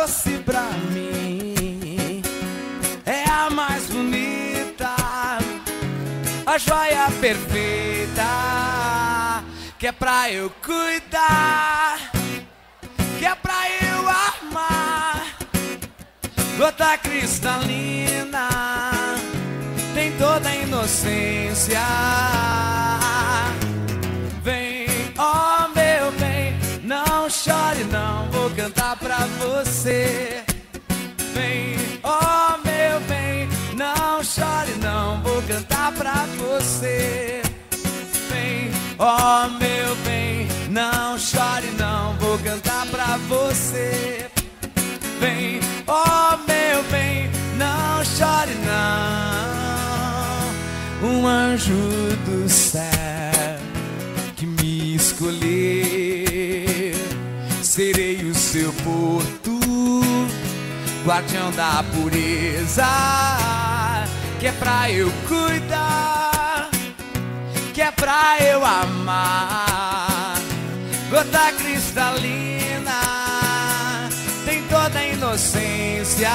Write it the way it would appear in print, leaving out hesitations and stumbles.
doce pra mim, é a mais bonita, a joia perfeita, que é pra eu cuidar, que é pra eu amar. Gota cristalina, tem toda a inocência. Vem, ó meu bem, não chore não, vou cantar pra você. Vem, ó meu bem, não chore não, vou cantar pra você. Vem, ó meu bem, não chore não, vou cantar pra você. Vem, ó meu bem, não chore não. Um anjo do céu que me escolher, serei o seu porto, guardião da pureza, que é pra eu cuidar, que é pra eu amar. Gota cristalina, tem toda a inocência.